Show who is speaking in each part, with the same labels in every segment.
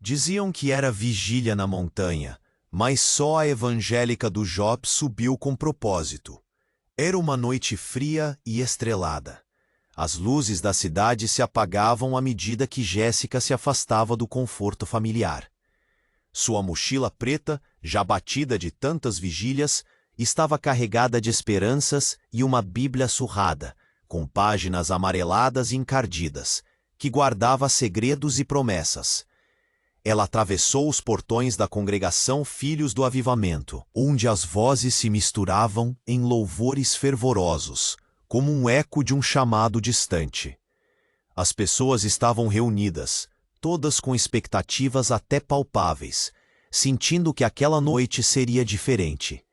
Speaker 1: Diziam que era vigília na montanha, mas só a evangélica do Job subiu com propósito. Era uma noite fria e estrelada. As luzes da cidade se apagavam à medida que Jéssica se afastava do conforto familiar. Sua mochila preta, já batida de tantas vigílias, estava carregada de esperanças e uma Bíblia surrada, com páginas amareladas e encardidas, que guardava segredos e promessas. Ela atravessou os portões da congregação Filhos do Avivamento, onde as vozes se misturavam em louvores fervorosos, como um eco de um chamado distante. As pessoas estavam reunidas, todas com expectativas até palpáveis, sentindo que aquela noite seria diferente.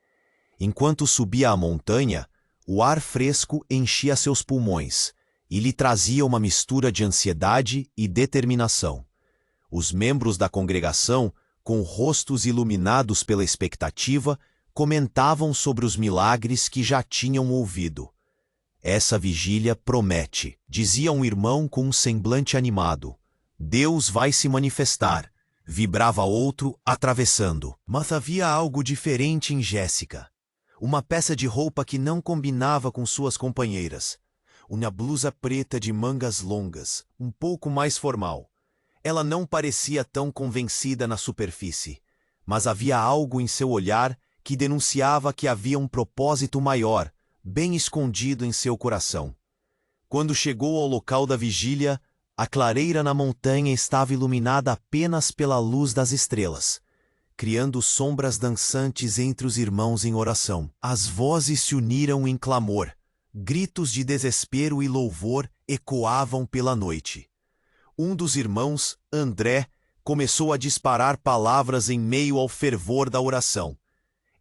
Speaker 1: Enquanto subia a montanha, o ar fresco enchia seus pulmões e lhe trazia uma mistura de ansiedade e determinação. Os membros da congregação, com rostos iluminados pela expectativa, comentavam sobre os milagres que já tinham ouvido. Essa vigília promete, dizia um irmão com um semblante animado. Deus vai se manifestar, vibrava outro, atravessando. Mas havia algo diferente em Jéssica. Uma peça de roupa que não combinava com suas companheiras. Uma blusa preta de mangas longas, um pouco mais formal. Ela não parecia tão convencida na superfície, mas havia algo em seu olhar que denunciava que havia um propósito maior, bem escondido em seu coração. Quando chegou ao local da vigília, a clareira na montanha estava iluminada apenas pela luz das estrelas, criando sombras dançantes entre os irmãos em oração. As vozes se uniram em clamor, gritos de desespero e louvor ecoavam pela noite. Um dos irmãos, André, começou a disparar palavras em meio ao fervor da oração.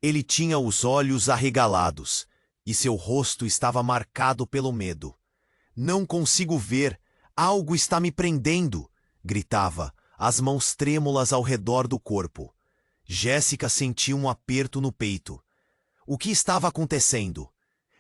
Speaker 1: Ele tinha os olhos arregalados, e seu rosto estava marcado pelo medo. "Não consigo ver, algo está me prendendo", gritava, as mãos trêmulas ao redor do corpo. Jéssica sentiu um aperto no peito. O que estava acontecendo?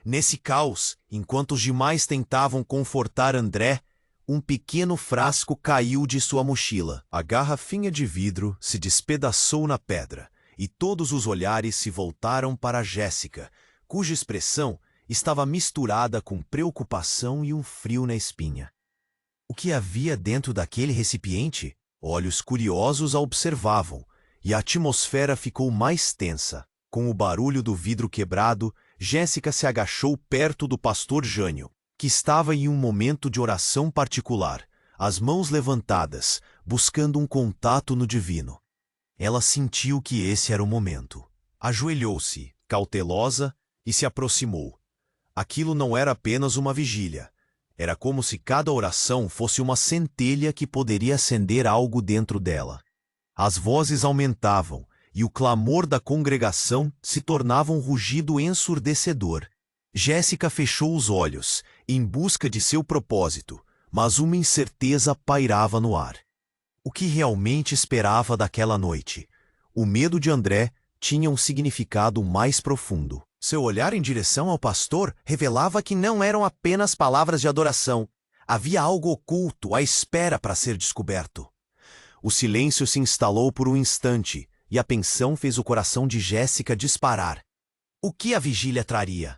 Speaker 1: Nesse caos, enquanto os demais tentavam confortar André, um pequeno frasco caiu de sua mochila. A garrafinha de vidro se despedaçou na pedra, e todos os olhares se voltaram para Jéssica, cuja expressão estava misturada com preocupação e um frio na espinha. O que havia dentro daquele recipiente? Olhos curiosos a observavam, e a atmosfera ficou mais tensa. Com o barulho do vidro quebrado, Jéssica se agachou perto do pastor Jânio, que estava em um momento de oração particular, as mãos levantadas, buscando um contato no divino. Ela sentiu que esse era o momento. Ajoelhou-se, cautelosa, e se aproximou. Aquilo não era apenas uma vigília. Era como se cada oração fosse uma centelha que poderia acender algo dentro dela. As vozes aumentavam, e o clamor da congregação se tornava um rugido ensurdecedor. Jéssica fechou os olhos, em busca de seu propósito, mas uma incerteza pairava no ar. O que realmente esperava daquela noite? O medo de André tinha um significado mais profundo. Seu olhar em direção ao pastor revelava que não eram apenas palavras de adoração. Havia algo oculto à espera para ser descoberto. O silêncio se instalou por um instante, e a apreensão fez o coração de Jéssica disparar. O que a vigília traria?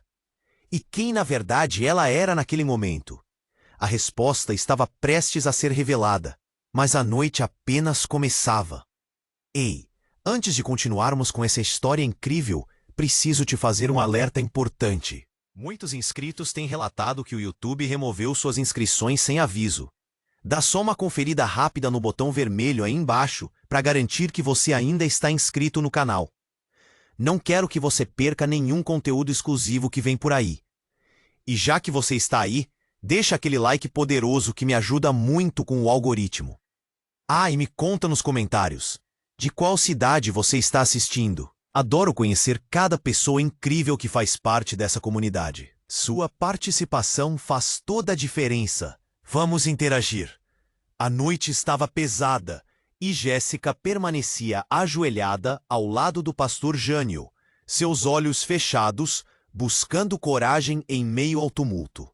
Speaker 1: E quem, na verdade, ela era naquele momento? A resposta estava prestes a ser revelada, mas a noite apenas começava. Ei, antes de continuarmos com essa história incrível, preciso te fazer um alerta importante. Muitos inscritos têm relatado que o YouTube removeu suas inscrições sem aviso. Dá só uma conferida rápida no botão vermelho aí embaixo para garantir que você ainda está inscrito no canal. Não quero que você perca nenhum conteúdo exclusivo que vem por aí. E já que você está aí, deixa aquele like poderoso que me ajuda muito com o algoritmo. Ah, e me conta nos comentários, de qual cidade você está assistindo? Adoro conhecer cada pessoa incrível que faz parte dessa comunidade. Sua participação faz toda a diferença. Vamos interagir. A noite estava pesada e Jéssica permanecia ajoelhada ao lado do pastor Jânio, seus olhos fechados, buscando coragem em meio ao tumulto.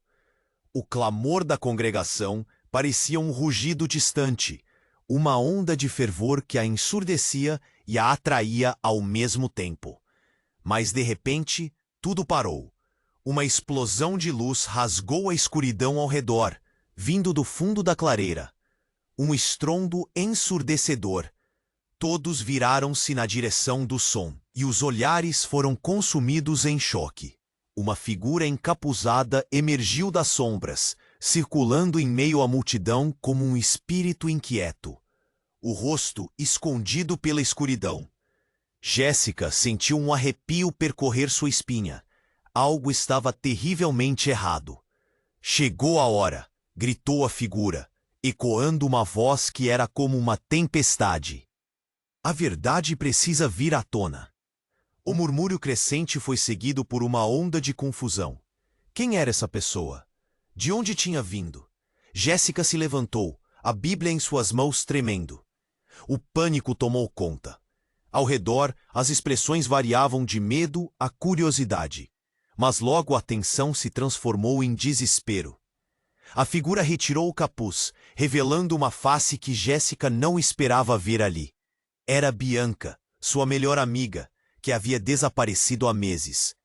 Speaker 1: O clamor da congregação parecia um rugido distante, uma onda de fervor que a ensurdecia e a atraía ao mesmo tempo. Mas, de repente, tudo parou. Uma explosão de luz rasgou a escuridão ao redor, vindo do fundo da clareira. Um estrondo ensurdecedor. Todos viraram-se na direção do som, e os olhares foram consumidos em choque. Uma figura encapuzada emergiu das sombras, circulando em meio à multidão como um espírito inquieto. O rosto escondido pela escuridão. Jéssica sentiu um arrepio percorrer sua espinha. Algo estava terrivelmente errado. Chegou a hora, gritou a figura, ecoando uma voz que era como uma tempestade. A verdade precisa vir à tona. O murmúrio crescente foi seguido por uma onda de confusão. Quem era essa pessoa? De onde tinha vindo? Jéssica se levantou, a Bíblia em suas mãos tremendo. O pânico tomou conta. Ao redor, as expressões variavam de medo a curiosidade. Mas logo a tensão se transformou em desespero. A figura retirou o capuz, revelando uma face que Jéssica não esperava ver ali. Era Bianca, sua melhor amiga, que havia desaparecido há meses.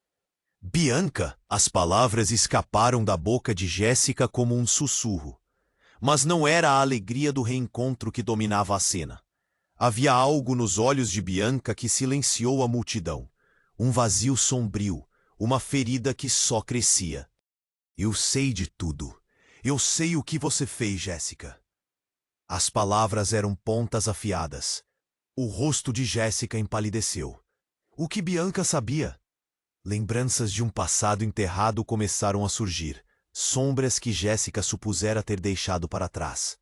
Speaker 1: Bianca! As palavras escaparam da boca de Jéssica como um sussurro. Mas não era a alegria do reencontro que dominava a cena. Havia algo nos olhos de Bianca que silenciou a multidão. Um vazio sombrio, uma ferida que só crescia. Eu sei de tudo. Eu sei o que você fez, Jéssica. As palavras eram pontas afiadas. O rosto de Jéssica empalideceu. O que Bianca sabia? Lembranças de um passado enterrado começaram a surgir, sombras que Jéssica supusera ter deixado para trás.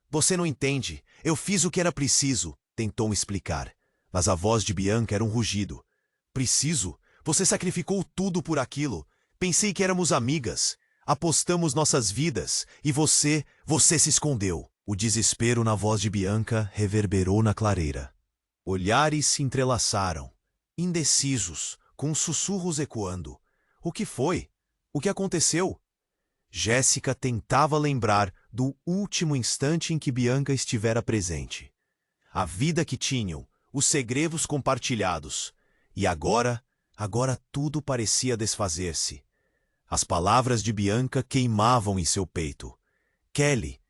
Speaker 1: Você não entende, eu fiz o que era preciso, tentou explicar, mas a voz de Bianca era um rugido. Preciso? Você sacrificou tudo por aquilo. Pensei que éramos amigas. Apostamos nossas vidas, e você se escondeu. O desespero na voz de Bianca reverberou na clareira. Olhares se entrelaçaram, indecisos, com sussurros ecoando. O que foi? O que aconteceu? Jéssica tentava lembrar do último instante em que Bianca estivera presente. A vida que tinham, os segredos compartilhados. E agora tudo parecia desfazer-se. As palavras de Bianca queimavam em seu peito. Kelly,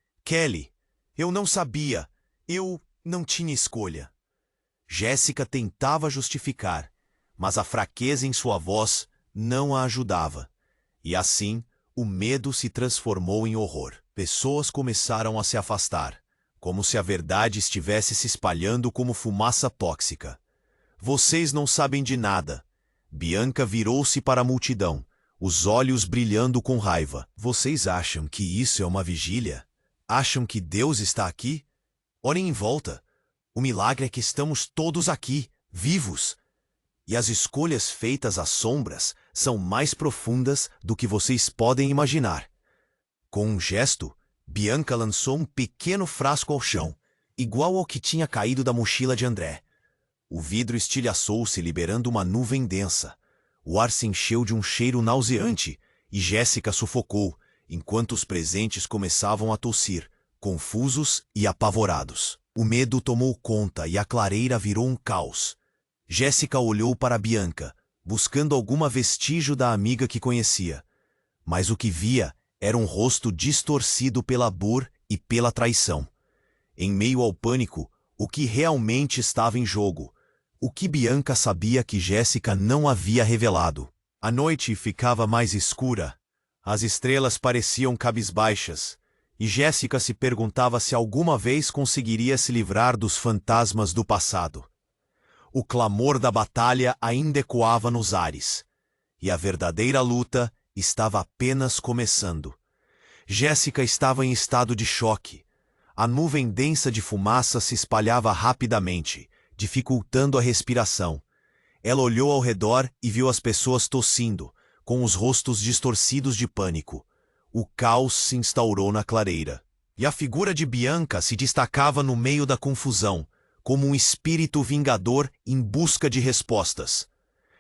Speaker 1: eu não sabia. Eu não tinha escolha. Jéssica tentava justificar, mas a fraqueza em sua voz não a ajudava. E assim, o medo se transformou em horror. Pessoas começaram a se afastar, como se a verdade estivesse se espalhando como fumaça tóxica. Vocês não sabem de nada. Bianca virou-se para a multidão, os olhos brilhando com raiva. Vocês acham que isso é uma vigília? Acham que Deus está aqui? Olhem em volta. O milagre é que estamos todos aqui, vivos. E as escolhas feitas às sombras são mais profundas do que vocês podem imaginar. Com um gesto, Bianca lançou um pequeno frasco ao chão, igual ao que tinha caído da mochila de André. O vidro estilhaçou-se, liberando uma nuvem densa. O ar se encheu de um cheiro nauseante, e Jéssica sufocou, enquanto os presentes começavam a tossir, confusos e apavorados. O medo tomou conta e a clareira virou um caos. Jéssica olhou para Bianca, buscando alguma vestígio da amiga que conhecia. Mas o que via era um rosto distorcido pela dor e pela traição. Em meio ao pânico, o que realmente estava em jogo? O que Bianca sabia que Jéssica não havia revelado? A noite ficava mais escura. As estrelas pareciam cabisbaixas, e Jéssica se perguntava se alguma vez conseguiria se livrar dos fantasmas do passado. O clamor da batalha ainda ecoava nos ares, e a verdadeira luta estava apenas começando. Jéssica estava em estado de choque. A nuvem densa de fumaça se espalhava rapidamente, dificultando a respiração. Ela olhou ao redor e viu as pessoas tossindo, com os rostos distorcidos de pânico. O caos se instaurou na clareira. E a figura de Bianca se destacava no meio da confusão, como um espírito vingador em busca de respostas.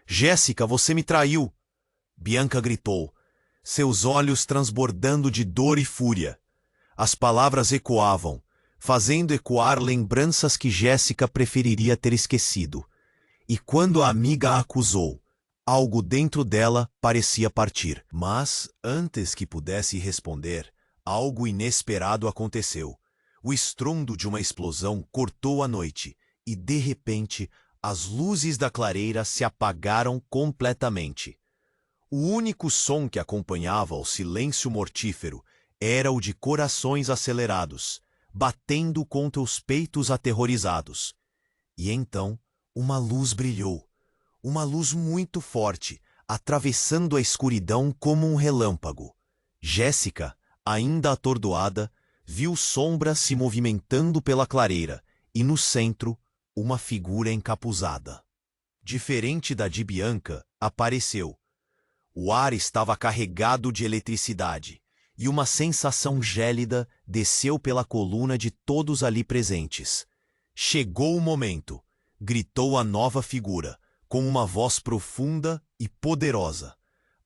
Speaker 1: Jéssica, você me traiu! Bianca gritou, seus olhos transbordando de dor e fúria. As palavras ecoavam, fazendo ecoar lembranças que Jéssica preferiria ter esquecido. E quando a amiga a acusou, algo dentro dela parecia partir. Mas, antes que pudesse responder, algo inesperado aconteceu. O estrondo de uma explosão cortou a noite, e de repente, as luzes da clareira se apagaram completamente. O único som que acompanhava o silêncio mortífero era o de corações acelerados, batendo contra os peitos aterrorizados. E então, uma luz brilhou. Uma luz muito forte, atravessando a escuridão como um relâmpago. Jéssica, ainda atordoada, viu sombras se movimentando pela clareira, e no centro, uma figura encapuzada. Diferente da de Bianca, apareceu. O ar estava carregado de eletricidade, e uma sensação gélida desceu pela coluna de todos ali presentes. Chegou o momento, gritou a nova figura, com uma voz profunda e poderosa.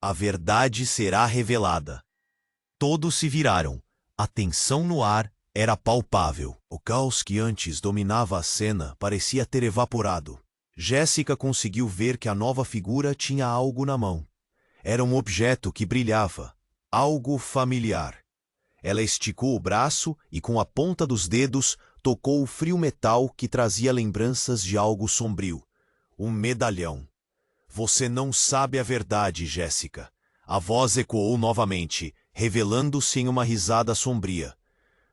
Speaker 1: A verdade será revelada. Todos se viraram. A tensão no ar era palpável. O caos que antes dominava a cena parecia ter evaporado. Jéssica conseguiu ver que a nova figura tinha algo na mão. Era um objeto que brilhava, algo familiar. Ela esticou o braço e, com a ponta dos dedos, tocou o frio metal que trazia lembranças de algo sombrio. Um medalhão. Você não sabe a verdade, Jéssica. A voz ecoou novamente, revelando-se em uma risada sombria.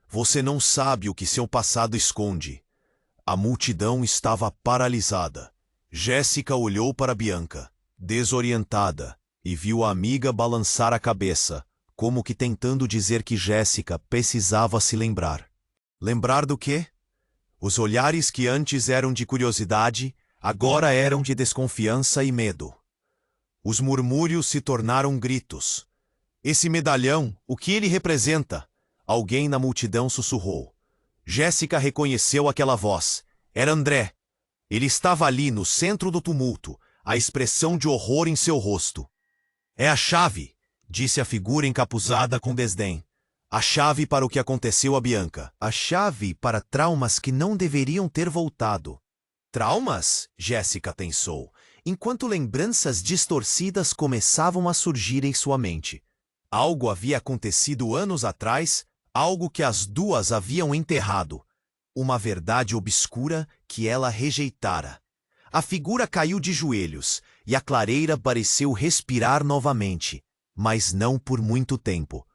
Speaker 1: Você não sabe o que seu passado esconde. A multidão estava paralisada. Jéssica olhou para Bianca, desorientada, e viu a amiga balançar a cabeça, como que tentando dizer que Jéssica precisava se lembrar. Lembrar do quê? Os olhares que antes eram de curiosidade, agora eram de desconfiança e medo. Os murmúrios se tornaram gritos. Esse medalhão, o que ele representa? Alguém na multidão sussurrou. Jéssica reconheceu aquela voz. Era André. Ele estava ali no centro do tumulto, a expressão de horror em seu rosto. É a chave, disse a figura encapuzada com desdém. A chave para o que aconteceu a Bianca. A chave para traumas que não deveriam ter voltado. Traumas? Jéssica pensou, enquanto lembranças distorcidas começavam a surgir em sua mente. Algo havia acontecido anos atrás, algo que as duas haviam enterrado. Uma verdade obscura que ela rejeitara. A figura caiu de joelhos, e a clareira pareceu respirar novamente, mas não por muito tempo.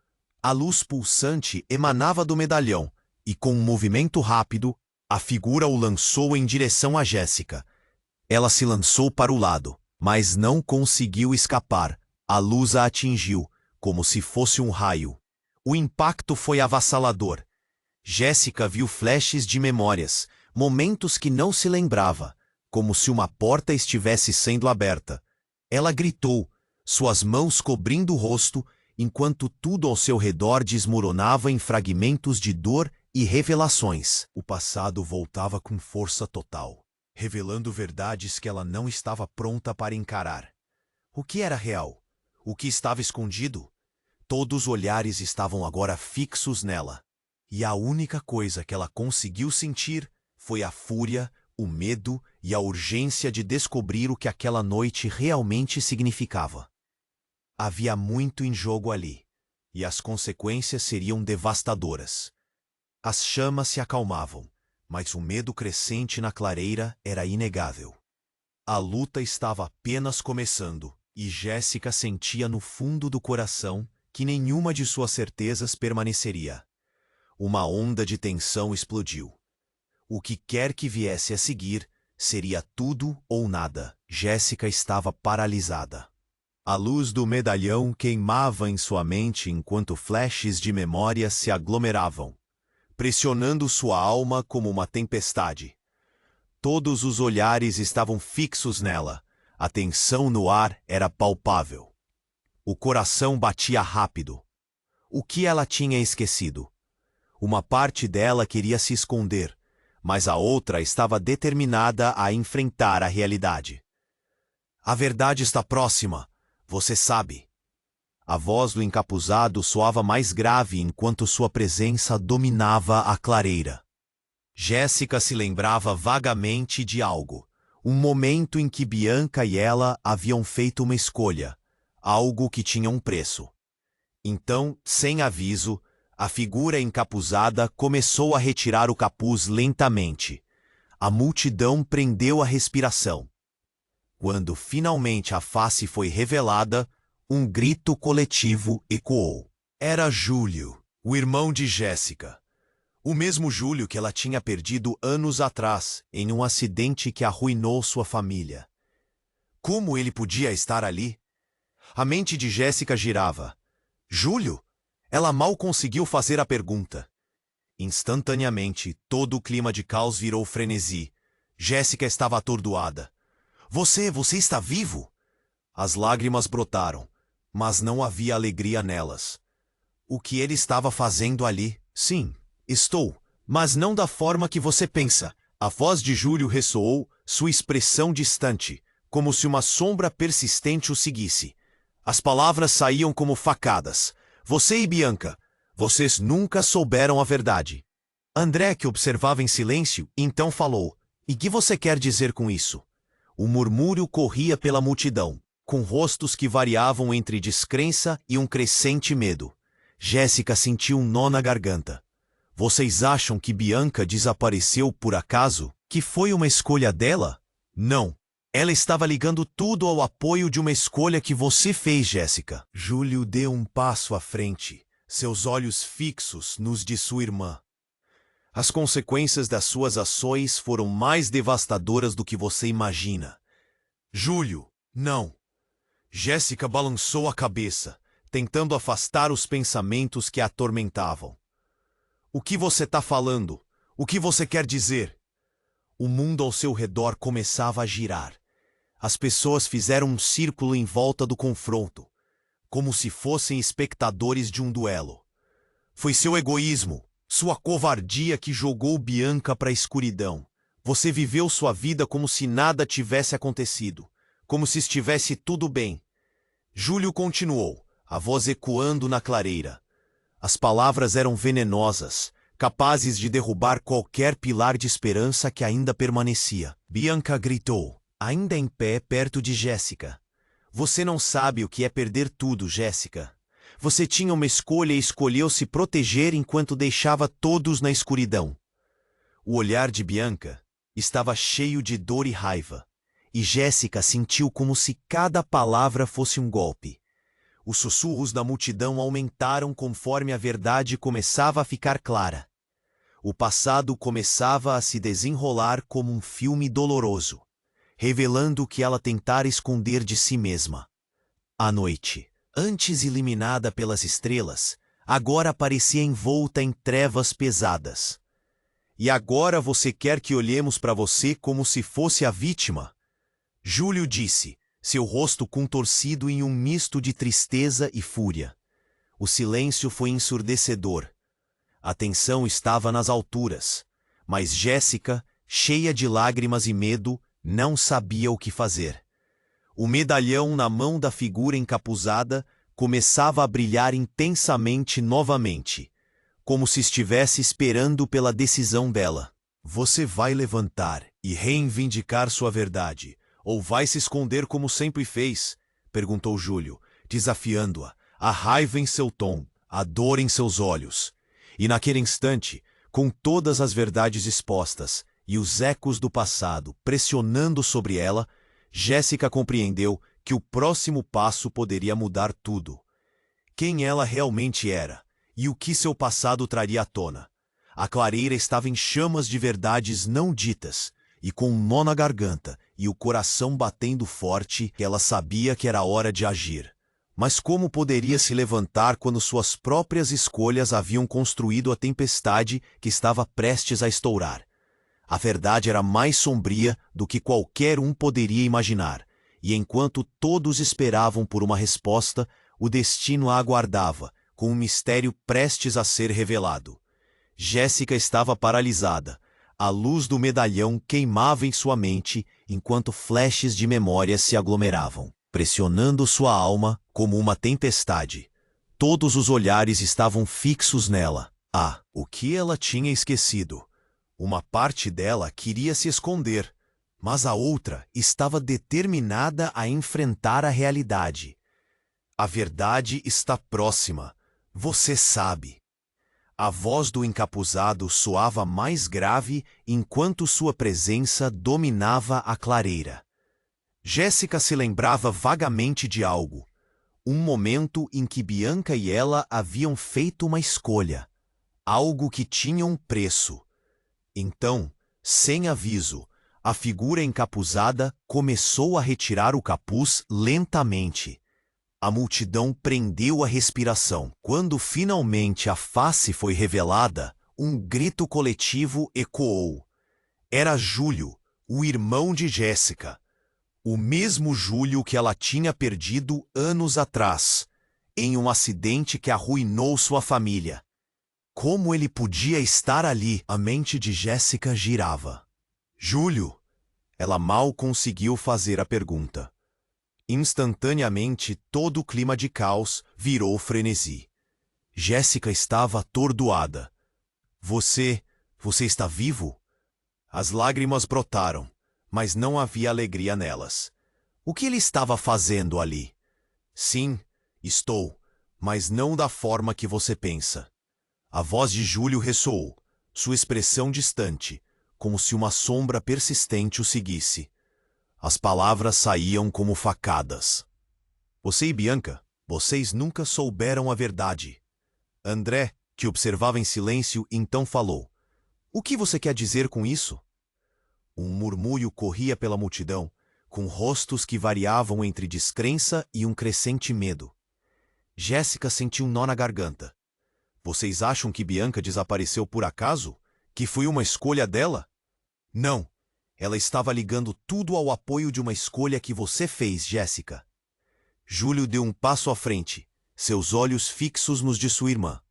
Speaker 1: A luz pulsante emanava do medalhão, e com um movimento rápido, a figura o lançou em direção a Jéssica. Ela se lançou para o lado, mas não conseguiu escapar. A luz a atingiu, como se fosse um raio. O impacto foi avassalador. Jéssica viu flashes de memórias, momentos que não se lembrava, como se uma porta estivesse sendo aberta. Ela gritou, suas mãos cobrindo o rosto, enquanto tudo ao seu redor desmoronava em fragmentos de dor e revelações. O passado voltava com força total, revelando verdades que ela não estava pronta para encarar. O que era real? O que estava escondido? Todos os olhares estavam agora fixos nela. E a única coisa que ela conseguiu sentir foi a fúria, o medo e a urgência de descobrir o que aquela noite realmente significava. Havia muito em jogo ali, e as consequências seriam devastadoras. As chamas se acalmavam, mas o medo crescente na clareira era inegável. A luta estava apenas começando, e Jéssica sentia no fundo do coração que nenhuma de suas certezas permaneceria. Uma onda de tensão explodiu. O que quer que viesse a seguir, seria tudo ou nada. Jéssica estava paralisada. A luz do medalhão queimava em sua mente enquanto flashes de memória se aglomeravam, pressionando sua alma como uma tempestade. Todos os olhares estavam fixos nela. A tensão no ar era palpável. O coração batia rápido. O que ela tinha esquecido? Uma parte dela queria se esconder, mas a outra estava determinada a enfrentar a realidade. A verdade está próxima, você sabe. A voz do encapuzado soava mais grave enquanto sua presença dominava a clareira. Jéssica se lembrava vagamente de algo. Um momento em que Bianca e ela haviam feito uma escolha. Algo que tinha um preço. Então, sem aviso, a figura encapuzada começou a retirar o capuz lentamente. A multidão prendeu a respiração. Quando finalmente a face foi revelada, um grito coletivo ecoou. Era Júlio, o irmão de Jéssica. O mesmo Júlio que ela tinha perdido anos atrás, em um acidente que arruinou sua família. Como ele podia estar ali? A mente de Jéssica girava. Júlio? Ela mal conseguiu fazer a pergunta. Instantaneamente, todo o clima de caos virou frenesi. Jéssica estava atordoada. Você está vivo? As lágrimas brotaram, mas não havia alegria nelas. O que ele estava fazendo ali? Sim, estou, mas não da forma que você pensa. A voz de Júlio ressoou, sua expressão distante, como se uma sombra persistente o seguisse. As palavras saíam como facadas. Você e Bianca, vocês nunca souberam a verdade. André, que observava em silêncio, então falou. E que você quer dizer com isso? O murmúrio corria pela multidão, com rostos que variavam entre descrença e um crescente medo. Jéssica sentiu um nó na garganta. Vocês acham que Bianca desapareceu por acaso? Que foi uma escolha dela? Não. Ela estava ligando tudo ao apoio de uma escolha que você fez, Jéssica. Júlio deu um passo à frente, seus olhos fixos nos de sua irmã. As consequências das suas ações foram mais devastadoras do que você imagina. Júlio, não. Jéssica balançou a cabeça, tentando afastar os pensamentos que a atormentavam. O que você está falando? O que você quer dizer? O mundo ao seu redor começava a girar. As pessoas fizeram um círculo em volta do confronto, como se fossem espectadores de um duelo. Foi seu egoísmo, sua covardia que jogou Bianca para a escuridão. Você viveu sua vida como se nada tivesse acontecido, como se estivesse tudo bem. Júlio continuou, a voz ecoando na clareira. As palavras eram venenosas, capazes de derrubar qualquer pilar de esperança que ainda permanecia. Bianca gritou, ainda em pé perto de Jéssica. Você não sabe o que é perder tudo, Jéssica. Você tinha uma escolha e escolheu se proteger enquanto deixava todos na escuridão. O olhar de Bianca estava cheio de dor e raiva, e Jéssica sentiu como se cada palavra fosse um golpe. Os sussurros da multidão aumentaram conforme a verdade começava a ficar clara. O passado começava a se desenrolar como um filme doloroso, revelando o que ela tentara esconder de si mesma. A noite, antes iluminada pelas estrelas, agora parecia envolta em trevas pesadas. E agora você quer que olhemos para você como se fosse a vítima? Júlio disse, seu rosto contorcido em um misto de tristeza e fúria. O silêncio foi ensurdecedor. A tensão estava nas alturas, mas Jéssica, cheia de lágrimas e medo, não sabia o que fazer. O medalhão na mão da figura encapuzada começava a brilhar intensamente novamente, como se estivesse esperando pela decisão dela. Você vai levantar e reivindicar sua verdade, ou vai se esconder como sempre fez? Perguntou Júlio, desafiando-a, a raiva em seu tom, a dor em seus olhos. E naquele instante, com todas as verdades expostas e os ecos do passado pressionando sobre ela, Jéssica compreendeu que o próximo passo poderia mudar tudo. Quem ela realmente era e o que seu passado traria à tona. A clareira estava em chamas de verdades não ditas, e com um nó na garganta e o coração batendo forte, ela sabia que era hora de agir. Mas como poderia se levantar quando suas próprias escolhas haviam construído a tempestade que estava prestes a estourar? A verdade era mais sombria do que qualquer um poderia imaginar, e enquanto todos esperavam por uma resposta, o destino a aguardava, com um mistério prestes a ser revelado. Jéssica estava paralisada. A luz do medalhão queimava em sua mente, enquanto flashes de memória se aglomeravam, pressionando sua alma como uma tempestade. Todos os olhares estavam fixos nela. O que ela tinha esquecido? Uma parte dela queria se esconder, mas a outra estava determinada a enfrentar a realidade. A verdade está próxima, você sabe. A voz do encapuzado soava mais grave enquanto sua presença dominava a clareira. Jéssica se lembrava vagamente de algo. Um momento em que Bianca e ela haviam feito uma escolha. Algo que tinha um preço. Então, sem aviso, a figura encapuzada começou a retirar o capuz lentamente. A multidão prendeu a respiração. Quando finalmente a face foi revelada, um grito coletivo ecoou. Era Júlio, o irmão de Jéssica. O mesmo Júlio que ela tinha perdido anos atrás, em um acidente que arruinou sua família. Como ele podia estar ali? A mente de Jéssica girava. Júlio? Ela mal conseguiu fazer a pergunta. Instantaneamente, todo o clima de caos virou frenesi. Jéssica estava atordoada. Você está vivo? As lágrimas brotaram, mas não havia alegria nelas. O que ele estava fazendo ali? Sim, estou, mas não da forma que você pensa. A voz de Júlio ressoou, sua expressão distante, como se uma sombra persistente o seguisse. As palavras saíam como facadas. Você e Bianca, vocês nunca souberam a verdade. André, que observava em silêncio, então falou. O que você quer dizer com isso? Um murmúrio corria pela multidão, com rostos que variavam entre descrença e um crescente medo. Jéssica sentiu um nó na garganta. Vocês acham que Bianca desapareceu por acaso? Que foi uma escolha dela? Não. Ela estava ligando tudo ao apoio de uma escolha que você fez, Jéssica. Júlio deu um passo à frente, seus olhos fixos nos de sua irmã.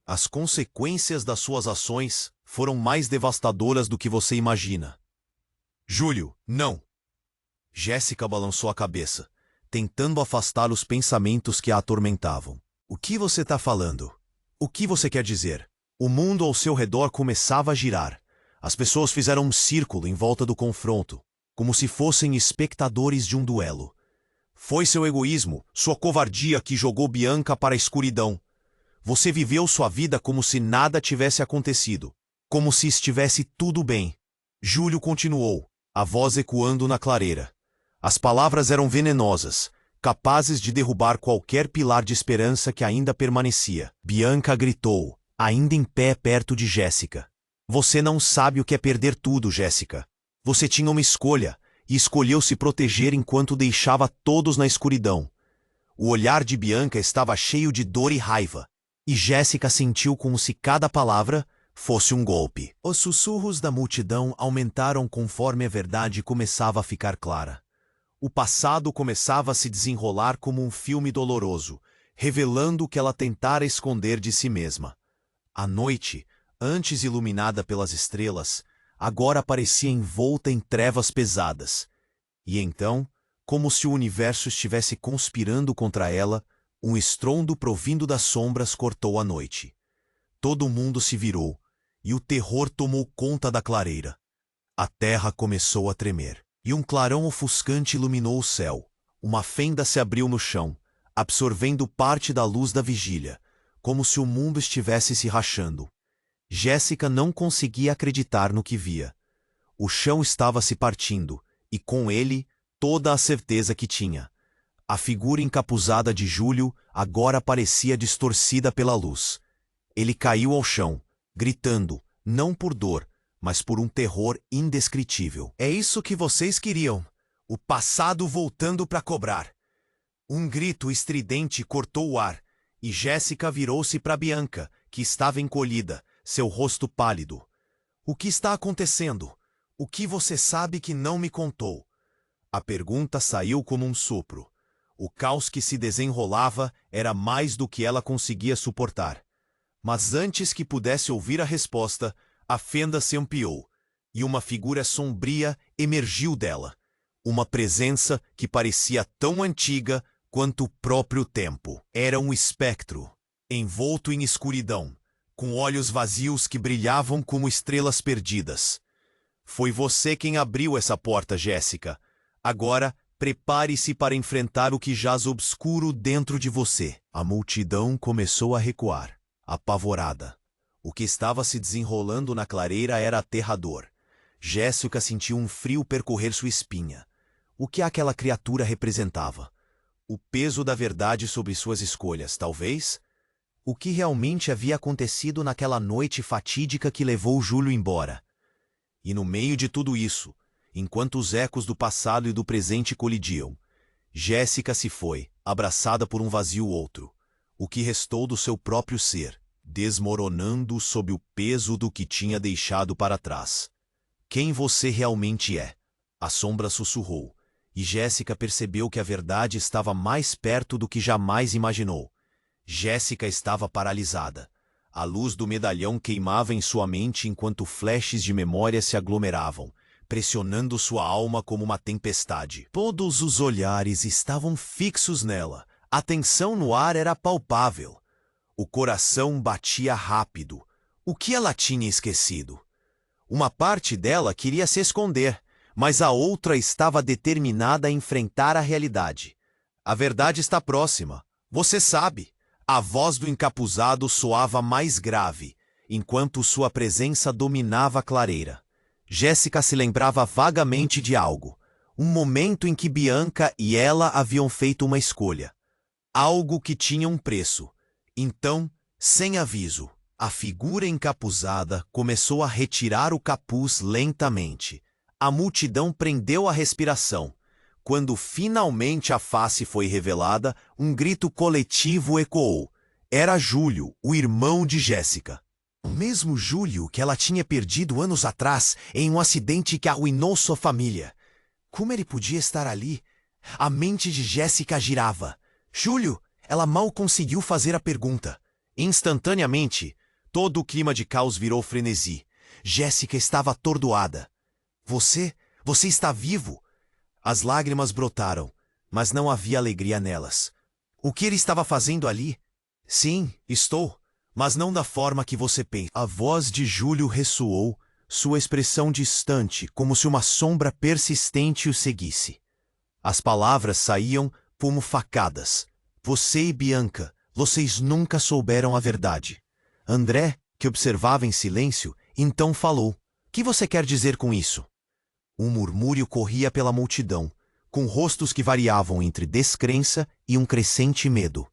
Speaker 1: As consequências das suas ações foram mais devastadoras do que você imagina. Júlio, não. Jéssica balançou a cabeça, tentando afastar os pensamentos que a atormentavam. O que você está falando? O que você quer dizer? O mundo ao seu redor começava a girar. As pessoas fizeram um círculo em volta do confronto, como se fossem espectadores de um duelo. Foi seu egoísmo, sua covardia que jogou Bianca para a escuridão. Você viveu sua vida como se nada tivesse acontecido, como se estivesse tudo bem. Júlio continuou, a voz ecoando na clareira. As palavras eram venenosas, capazes de derrubar qualquer pilar de esperança que ainda permanecia. Bianca gritou, ainda em pé perto de Jéssica. Você não sabe o que é perder tudo, Jéssica. Você tinha uma escolha, e escolheu se proteger enquanto deixava todos na escuridão. O olhar de Bianca estava cheio de dor e raiva, e Jéssica sentiu como se cada palavra fosse um golpe. Os sussurros da multidão aumentaram conforme a verdade começava a ficar clara. O passado começava a se desenrolar como um filme doloroso, revelando o que ela tentara esconder de si mesma. A noite, antes iluminada pelas estrelas, agora parecia envolta em trevas pesadas. E então, como se o universo estivesse conspirando contra ela, um estrondo provindo das sombras cortou a noite. Todo mundo se virou, e o terror tomou conta da clareira. A terra começou a tremer. E um clarão ofuscante iluminou o céu. Uma fenda se abriu no chão, absorvendo parte da luz da vigília, como se o mundo estivesse se rachando. Jéssica não conseguia acreditar no que via. O chão estava se partindo, e com ele, toda a certeza que tinha. A figura encapuzada de Júlio agora parecia distorcida pela luz. Ele caiu ao chão, gritando, não por dor, mas por um terror indescritível. É isso que vocês queriam, o passado voltando para cobrar. Um grito estridente cortou o ar, e Jéssica virou-se para Bianca, que estava encolhida, seu rosto pálido. O que está acontecendo? O que você sabe que não me contou? A pergunta saiu como um sopro. O caos que se desenrolava era mais do que ela conseguia suportar. Mas antes que pudesse ouvir a resposta, a fenda se ampliou, e uma figura sombria emergiu dela. Uma presença que parecia tão antiga quanto o próprio tempo. Era um espectro, envolto em escuridão, com olhos vazios que brilhavam como estrelas perdidas. Foi você quem abriu essa porta, Jéssica. Agora, prepare-se para enfrentar o que jaz obscuro dentro de você. A multidão começou a recuar, apavorada. O que estava se desenrolando na clareira era aterrador. Jéssica sentiu um frio percorrer sua espinha. O que aquela criatura representava? O peso da verdade sobre suas escolhas, talvez? O que realmente havia acontecido naquela noite fatídica que levou Júlio embora? E no meio de tudo isso, enquanto os ecos do passado e do presente colidiam, Jéssica se foi, abraçada por um vazio outro, o que restou do seu próprio ser, desmoronando sob o peso do que tinha deixado para trás. Quem você realmente é? A sombra sussurrou, e Jéssica percebeu que a verdade estava mais perto do que jamais imaginou. Jéssica estava paralisada. A luz do medalhão queimava em sua mente enquanto flashes de memória se aglomeravam, pressionando sua alma como uma tempestade. Todos os olhares estavam fixos nela. A tensão no ar era palpável. O coração batia rápido. O que ela tinha esquecido? Uma parte dela queria se esconder, mas a outra estava determinada a enfrentar a realidade. A verdade está próxima. Você sabe. A voz do encapuzado soava mais grave, enquanto sua presença dominava a clareira. Jéssica se lembrava vagamente de algo. Um momento em que Bianca e ela haviam feito uma escolha. Algo que tinha um preço. Então, sem aviso, a figura encapuzada começou a retirar o capuz lentamente. A multidão prendeu a respiração. Quando finalmente a face foi revelada, um grito coletivo ecoou. Era Júlio, o irmão de Jéssica. O mesmo Júlio que ela tinha perdido anos atrás em um acidente que arruinou sua família. Como ele podia estar ali? A mente de Jéssica girava. Júlio! Ela mal conseguiu fazer a pergunta. Instantaneamente, todo o clima de caos virou frenesi. Jéssica estava atordoada. Você está vivo? As lágrimas brotaram, mas não havia alegria nelas. O que ele estava fazendo ali? Sim, estou, mas não da forma que você pensa. A voz de Júlio ressoou, sua expressão distante, como se uma sombra persistente o seguisse. As palavras saíam como facadas. Você e Bianca, vocês nunca souberam a verdade. André, que observava em silêncio, então falou. O que você quer dizer com isso? Um murmúrio corria pela multidão, com rostos que variavam entre descrença e um crescente medo.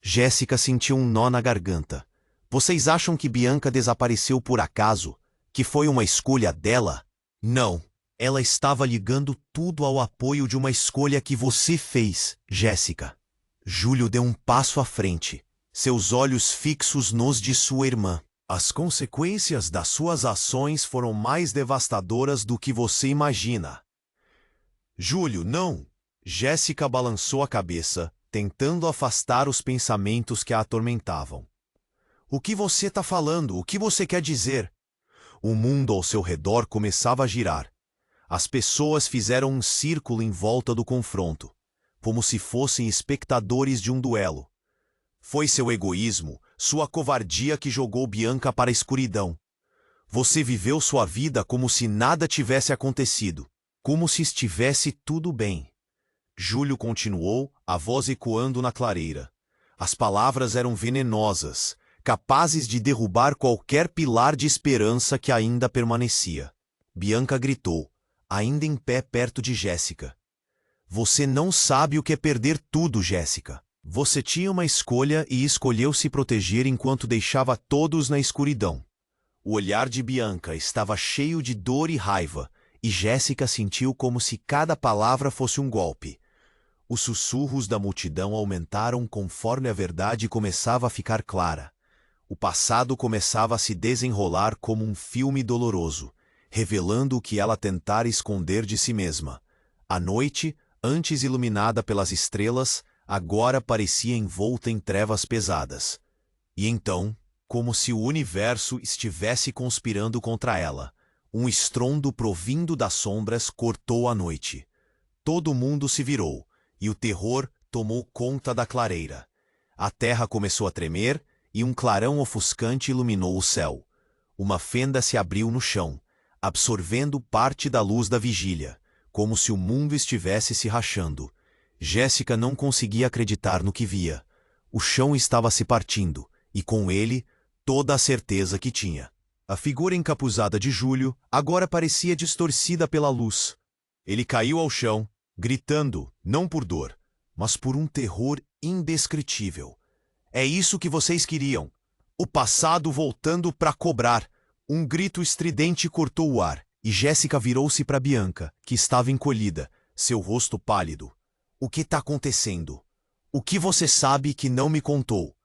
Speaker 1: Jéssica sentiu um nó na garganta. Vocês acham que Bianca desapareceu por acaso? Que foi uma escolha dela? Não. Ela estava ligando tudo ao apoio de uma escolha que você fez, Jéssica. Júlio deu um passo à frente, seus olhos fixos nos de sua irmã. As consequências das suas ações foram mais devastadoras do que você imagina. Júlio, não! Jéssica balançou a cabeça, tentando afastar os pensamentos que a atormentavam. O que você está falando? O que você quer dizer? O mundo ao seu redor começava a girar. As pessoas fizeram um círculo em volta do confronto, como se fossem espectadores de um duelo. Foi seu egoísmo, sua covardia que jogou Bianca para a escuridão. Você viveu sua vida como se nada tivesse acontecido, como se estivesse tudo bem. Júlio continuou, a voz ecoando na clareira. As palavras eram venenosas, capazes de derrubar qualquer pilar de esperança que ainda permanecia. Bianca gritou, ainda em pé perto de Jéssica. Você não sabe o que é perder tudo, Jéssica. Você tinha uma escolha e escolheu se proteger enquanto deixava todos na escuridão. O olhar de Bianca estava cheio de dor e raiva, e Jéssica sentiu como se cada palavra fosse um golpe. Os sussurros da multidão aumentaram conforme a verdade começava a ficar clara. O passado começava a se desenrolar como um filme doloroso, revelando o que ela tentara esconder de si mesma. A noite, antes iluminada pelas estrelas, agora parecia envolta em trevas pesadas. E então, como se o universo estivesse conspirando contra ela, um estrondo provindo das sombras cortou a noite. Todo mundo se virou, e o terror tomou conta da clareira. A terra começou a tremer, e um clarão ofuscante iluminou o céu. Uma fenda se abriu no chão, absorvendo parte da luz da vigília, como se o mundo estivesse se rachando. Jéssica não conseguia acreditar no que via. O chão estava se partindo, e com ele, toda a certeza que tinha. A figura encapuzada de Júlio agora parecia distorcida pela luz. Ele caiu ao chão, gritando, não por dor, mas por um terror indescritível. É isso que vocês queriam. O passado voltando para cobrar. Um grito estridente cortou o ar, e Jéssica virou-se para Bianca, que estava encolhida, seu rosto pálido. O que está acontecendo? O que você sabe que não me contou?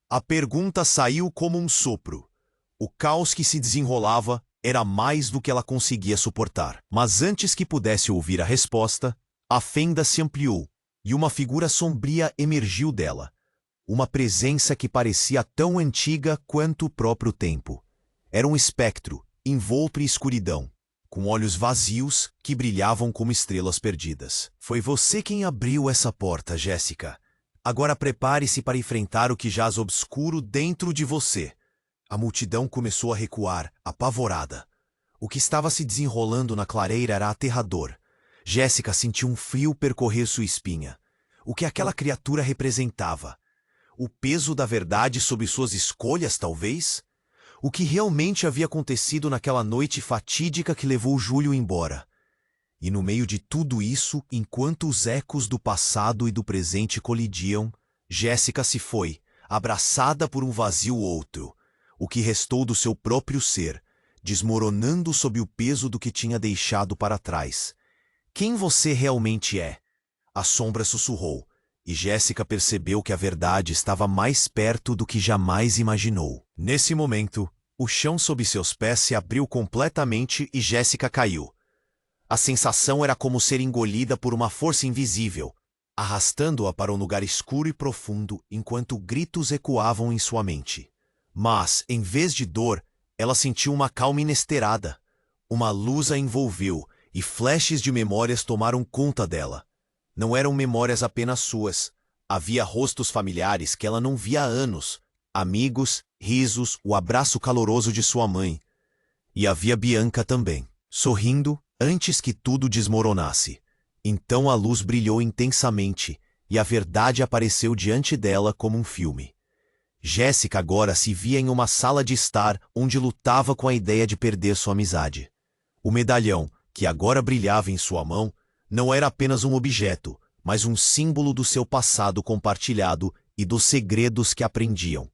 Speaker 1: A pergunta saiu como um sopro. O caos que se desenrolava era mais do que ela conseguia suportar. Mas antes que pudesse ouvir a resposta, a fenda se ampliou, e uma figura sombria emergiu dela. Uma presença que parecia tão antiga quanto o próprio tempo. Era um espectro, envolto em escuridão, com olhos vazios que brilhavam como estrelas perdidas. Foi você quem abriu essa porta, Jéssica. Agora prepare-se para enfrentar o que jaz obscuro dentro de você. A multidão começou a recuar, apavorada. O que estava se desenrolando na clareira era aterrador. Jéssica sentiu um frio percorrer sua espinha. O que aquela criatura representava? O peso da verdade sobre suas escolhas, talvez? O que realmente havia acontecido naquela noite fatídica que levou Júlio embora? E no meio de tudo isso, enquanto os ecos do passado e do presente colidiam, Jéssica se foi, abraçada por um vazio outro, o que restou do seu próprio ser, desmoronando sob o peso do que tinha deixado para trás. Quem você realmente é? A sombra sussurrou, e Jéssica percebeu que a verdade estava mais perto do que jamais imaginou. Nesse momento, o chão sob seus pés se abriu completamente e Jéssica caiu. A sensação era como ser engolida por uma força invisível, arrastando-a para um lugar escuro e profundo enquanto gritos ecoavam em sua mente. Mas, em vez de dor, ela sentiu uma calma inesperada. Uma luz a envolveu e flashes de memórias tomaram conta dela. Não eram memórias apenas suas. Havia rostos familiares que ela não via há anos. Amigos, risos, o abraço caloroso de sua mãe. E havia Bianca também, sorrindo antes que tudo desmoronasse. Então a luz brilhou intensamente e a verdade apareceu diante dela como um filme. Jéssica agora se via em uma sala de estar onde lutava com a ideia de perder sua amizade. O medalhão, que agora brilhava em sua mão, não era apenas um objeto, mas um símbolo do seu passado compartilhado e dos segredos que aprendiam.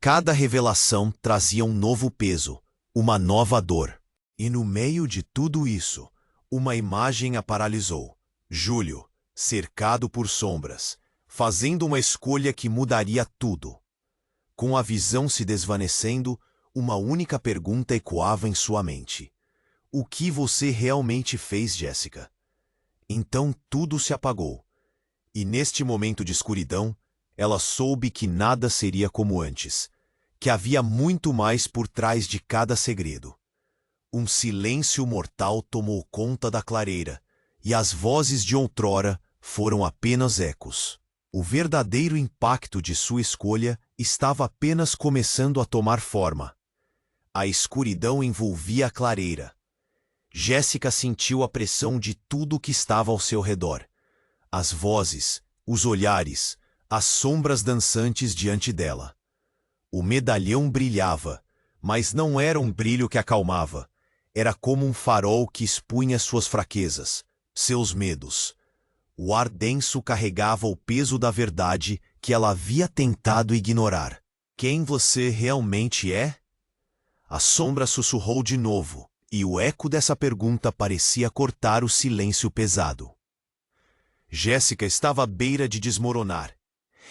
Speaker 1: Cada revelação trazia um novo peso, uma nova dor. E no meio de tudo isso, uma imagem a paralisou. Júlio, cercado por sombras, fazendo uma escolha que mudaria tudo. Com a visão se desvanecendo, uma única pergunta ecoava em sua mente. O que você realmente fez, Jéssica? Então tudo se apagou. E neste momento de escuridão, ela soube que nada seria como antes, que havia muito mais por trás de cada segredo. Um silêncio mortal tomou conta da clareira, e as vozes de outrora foram apenas ecos. O verdadeiro impacto de sua escolha estava apenas começando a tomar forma. A escuridão envolvia a clareira. Jéssica sentiu a pressão de tudo que estava ao seu redor. As vozes, os olhares, as sombras dançantes diante dela. O medalhão brilhava, mas não era um brilho que acalmava. Era como um farol que expunha suas fraquezas, seus medos. O ar denso carregava o peso da verdade que ela havia tentado ignorar. Quem você realmente é? A sombra sussurrou de novo, e o eco dessa pergunta parecia cortar o silêncio pesado. Jéssica estava à beira de desmoronar.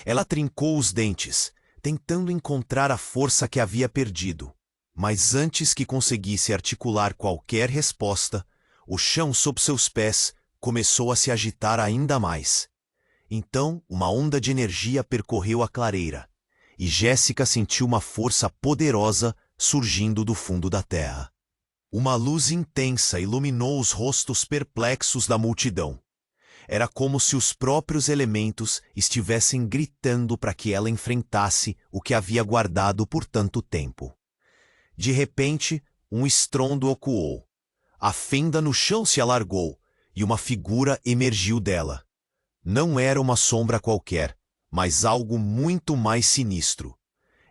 Speaker 1: Ela trincou os dentes, tentando encontrar a força que havia perdido. Mas antes que conseguisse articular qualquer resposta, o chão sob seus pés começou a se agitar ainda mais. Então, uma onda de energia percorreu a clareira, e Jéssica sentiu uma força poderosa surgindo do fundo da terra. Uma luz intensa iluminou os rostos perplexos da multidão. Era como se os próprios elementos estivessem gritando para que ela enfrentasse o que havia guardado por tanto tempo. De repente, um estrondo ecoou. A fenda no chão se alargou e uma figura emergiu dela. Não era uma sombra qualquer, mas algo muito mais sinistro.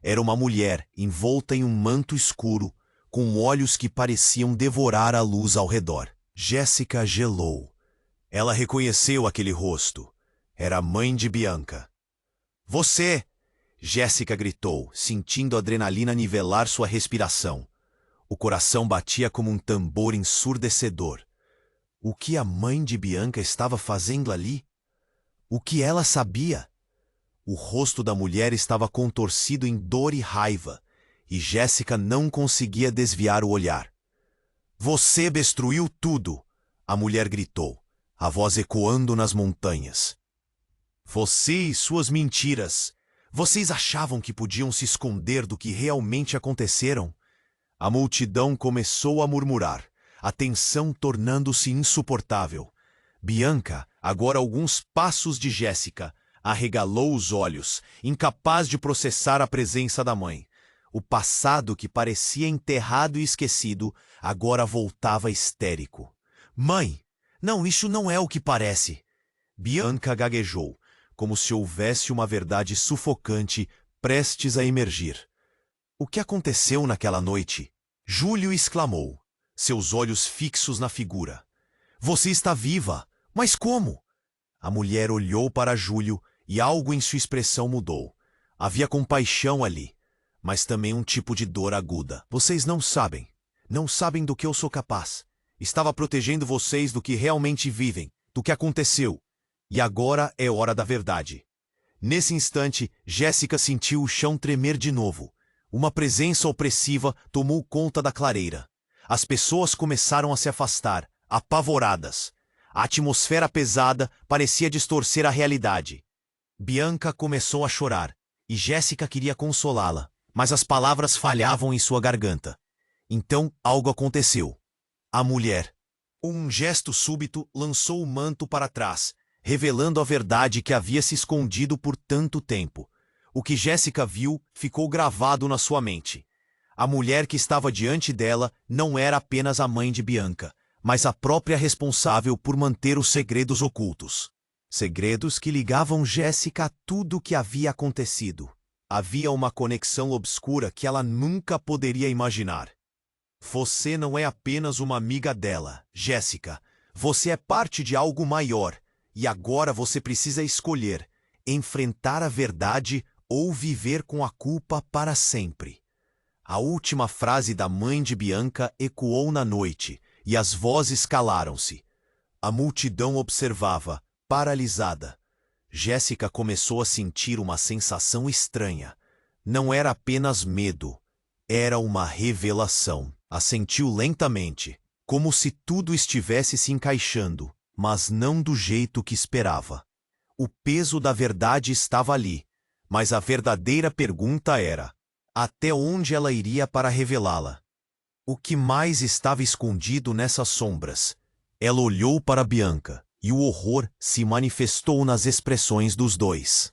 Speaker 1: Era uma mulher envolta em um manto escuro, com olhos que pareciam devorar a luz ao redor. Jéssica gelou. Ela reconheceu aquele rosto. Era a mãe de Bianca. Você! Jéssica gritou, sentindo a adrenalina nivelar sua respiração. O coração batia como um tambor ensurdecedor. O que a mãe de Bianca estava fazendo ali? O que ela sabia? O rosto da mulher estava contorcido em dor e raiva, e Jéssica não conseguia desviar o olhar. Você destruiu tudo! A mulher gritou, a voz ecoando nas montanhas. Você e suas mentiras! Vocês achavam que podiam se esconder do que realmente aconteceram? A multidão começou a murmurar, a tensão tornando-se insuportável. Bianca, agora a alguns passos de Jéssica, arregalou os olhos, incapaz de processar a presença da mãe. O passado que parecia enterrado e esquecido, agora voltava histérico. Mãe, não, isso não é o que parece. Bianca gaguejou, como se houvesse uma verdade sufocante prestes a emergir. O que aconteceu naquela noite? Júlio exclamou, seus olhos fixos na figura. Você está viva! Mas como? A mulher olhou para Júlio e algo em sua expressão mudou. Havia compaixão ali, mas também um tipo de dor aguda. Vocês não sabem do que eu sou capaz. Estava protegendo vocês do que realmente vivem, do que aconteceu. E agora é hora da verdade. Nesse instante, Jéssica sentiu o chão tremer de novo. Uma presença opressiva tomou conta da clareira. As pessoas começaram a se afastar, apavoradas. A atmosfera pesada parecia distorcer a realidade. Bianca começou a chorar, e Jéssica queria consolá-la, mas as palavras falhavam em sua garganta. Então algo aconteceu. A mulher, um gesto súbito, lançou o manto para trás, revelando a verdade que havia se escondido por tanto tempo. O que Jéssica viu ficou gravado na sua mente. A mulher que estava diante dela não era apenas a mãe de Bianca, mas a própria responsável por manter os segredos ocultos. Segredos que ligavam Jéssica a tudo o que havia acontecido. Havia uma conexão obscura que ela nunca poderia imaginar. Você não é apenas uma amiga dela, Jéssica. Você é parte de algo maior. E agora você precisa escolher, enfrentar a verdade ou viver com a culpa para sempre. A última frase da mãe de Bianca ecoou na noite, e as vozes calaram-se. A multidão observava, paralisada. Jéssica começou a sentir uma sensação estranha. Não era apenas medo, era uma revelação. Assentiu lentamente, como se tudo estivesse se encaixando, mas não do jeito que esperava. O peso da verdade estava ali, mas a verdadeira pergunta era: até onde ela iria para revelá-la? O que mais estava escondido nessas sombras? Ela olhou para Bianca, e o horror se manifestou nas expressões dos dois.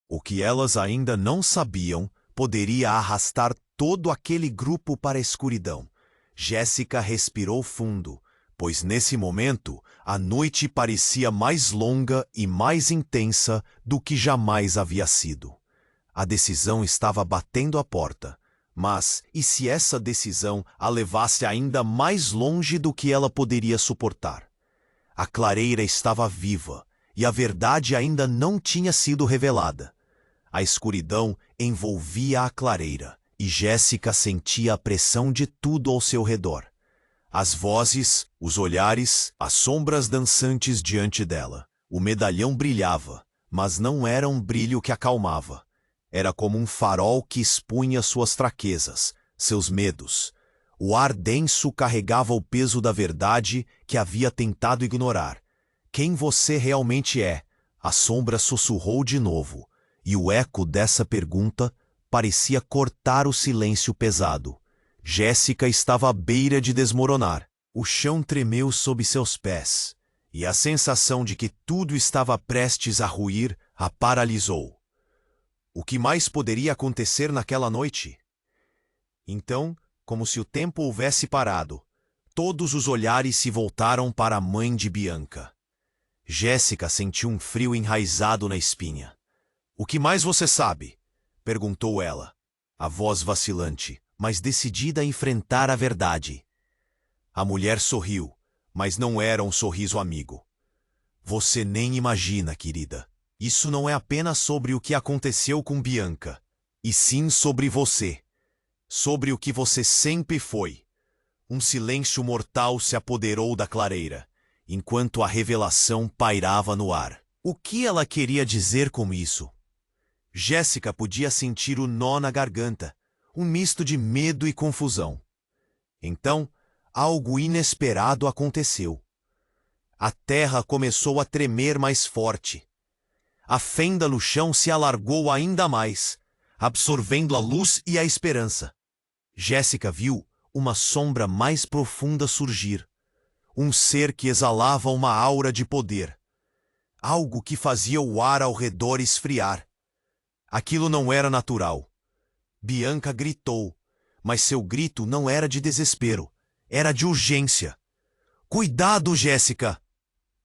Speaker 1: O que elas ainda não sabiam poderia arrastar todo aquele grupo para a escuridão. Jéssica respirou fundo, pois nesse momento a noite parecia mais longa e mais intensa do que jamais havia sido. A decisão estava batendo à porta, mas e se essa decisão a levasse ainda mais longe do que ela poderia suportar? A clareira estava viva e a verdade ainda não tinha sido revelada. A escuridão envolvia a clareira e Jéssica sentia a pressão de tudo ao seu redor. As vozes, os olhares, as sombras dançantes diante dela. O medalhão brilhava, mas não era um brilho que acalmava. Era como um farol que expunha suas fraquezas, seus medos. O ar denso carregava o peso da verdade que havia tentado ignorar. Quem você realmente é? A sombra sussurrou de novo, e o eco dessa pergunta parecia cortar o silêncio pesado. Jéssica estava à beira de desmoronar. O chão tremeu sob seus pés, e a sensação de que tudo estava prestes a ruir a paralisou. O que mais poderia acontecer naquela noite? Então, como se o tempo houvesse parado, todos os olhares se voltaram para a mãe de Bianca. Jéssica sentiu um frio enraizado na espinha. "O que mais você sabe?" perguntou ela, a voz vacilante, mas decidida a enfrentar a verdade. A mulher sorriu, mas não era um sorriso amigo. "Você nem imagina, querida. Isso não é apenas sobre o que aconteceu com Bianca, e sim sobre você. Sobre o que você sempre foi." Um silêncio mortal se apoderou da clareira, enquanto a revelação pairava no ar. O que ela queria dizer com isso? Jéssica podia sentir o nó na garganta, um misto de medo e confusão. Então, algo inesperado aconteceu. A terra começou a tremer mais forte. A fenda no chão se alargou ainda mais, absorvendo a luz e a esperança. Jéssica viu uma sombra mais profunda surgir. Um ser que exalava uma aura de poder. Algo que fazia o ar ao redor esfriar. Aquilo não era natural. Bianca gritou, mas seu grito não era de desespero, era de urgência. "Cuidado, Jéssica!"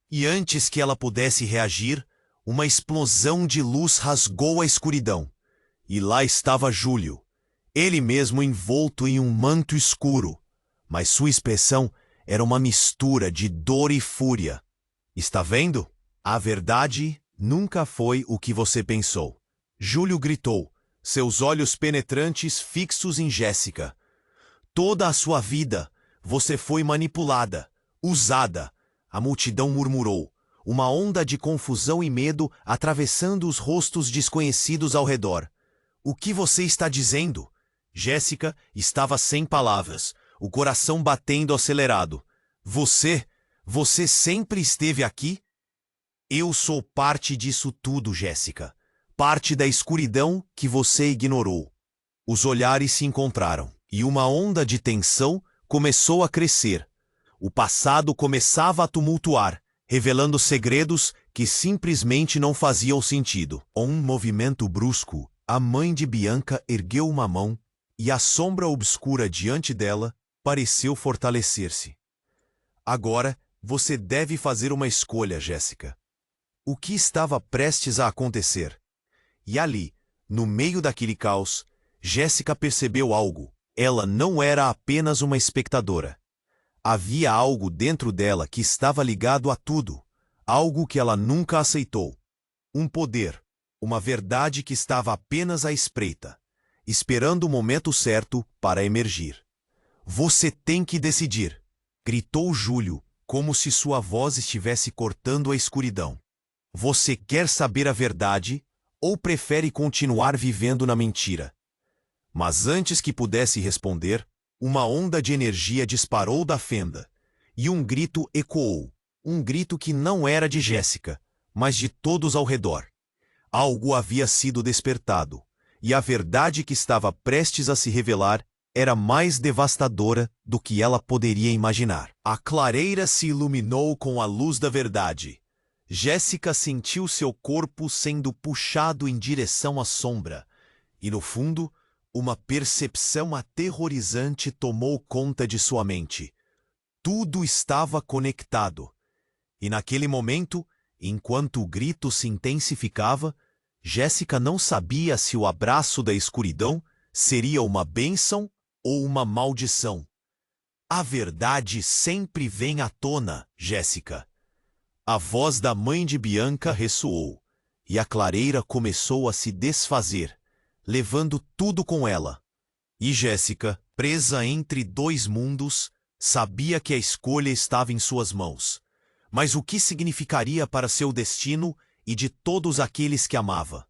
Speaker 1: E antes que ela pudesse reagir, uma explosão de luz rasgou a escuridão. E lá estava Júlio, ele mesmo envolto em um manto escuro, mas sua expressão era uma mistura de dor e fúria. "Está vendo? A verdade nunca foi o que você pensou." Júlio gritou, seus olhos penetrantes fixos em Jéssica. "Toda a sua vida, você foi manipulada, usada." A multidão murmurou, uma onda de confusão e medo atravessando os rostos desconhecidos ao redor. "O que você está dizendo?" Jéssica estava sem palavras, o coração batendo acelerado. Você sempre esteve aqui?" "Eu sou parte disso tudo, Jéssica. Parte da escuridão que você ignorou." Os olhares se encontraram, e uma onda de tensão começou a crescer. O passado começava a tumultuar, revelando segredos que simplesmente não faziam sentido. Com um movimento brusco, a mãe de Bianca ergueu uma mão, e a sombra obscura diante dela pareceu fortalecer-se. "Agora, você deve fazer uma escolha, Jéssica." O que estava prestes a acontecer? E ali, no meio daquele caos, Jéssica percebeu algo. Ela não era apenas uma espectadora. Havia algo dentro dela que estava ligado a tudo, algo que ela nunca aceitou. Um poder, uma verdade que estava apenas à espreita, esperando o momento certo para emergir. "Você tem que decidir", gritou Júlio, como se sua voz estivesse cortando a escuridão. "Você quer saber a verdade ou prefere continuar vivendo na mentira?" Mas antes que pudesse responder, uma onda de energia disparou da fenda, e um grito ecoou, um grito que não era de Jéssica, mas de todos ao redor. Algo havia sido despertado, e a verdade que estava prestes a se revelar era mais devastadora do que ela poderia imaginar. A clareira se iluminou com a luz da verdade. Jéssica sentiu seu corpo sendo puxado em direção à sombra, e no fundo, uma percepção aterrorizante tomou conta de sua mente. Tudo estava conectado. E naquele momento, enquanto o grito se intensificava, Jéssica não sabia se o abraço da escuridão seria uma bênção ou uma maldição. "A verdade sempre vem à tona, Jéssica." A voz da mãe de Bianca ressoou, e a clareira começou a se desfazer, levando tudo com ela. E Jéssica, presa entre dois mundos, sabia que a escolha estava em suas mãos. Mas o que significaria para seu destino e de todos aqueles que amava?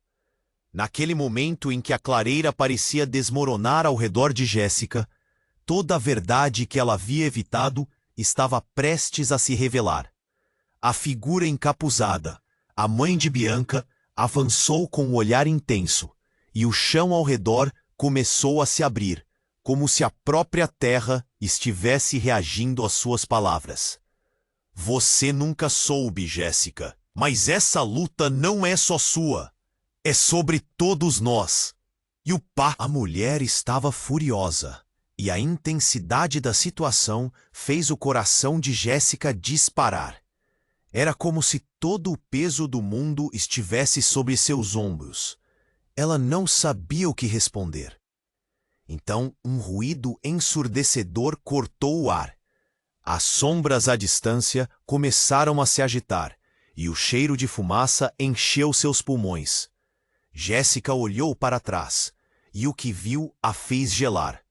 Speaker 1: Naquele momento em que a clareira parecia desmoronar ao redor de Jéssica, toda a verdade que ela havia evitado estava prestes a se revelar. A figura encapuzada, a mãe de Bianca, avançou com um olhar intenso, e o chão ao redor começou a se abrir, como se a própria terra estivesse reagindo às suas palavras. Você nunca soube, Jéssica, mas essa luta não é só sua. É sobre todos nós. E a mulher estava furiosa, e a intensidade da situação fez o coração de Jéssica disparar. Era como se todo o peso do mundo estivesse sobre seus ombros. Ela não sabia o que responder. Então, um ruído ensurdecedor cortou o ar. As sombras à distância começaram a se agitar, e o cheiro de fumaça encheu seus pulmões. Jéssica olhou para trás, e o que viu a fez gelar.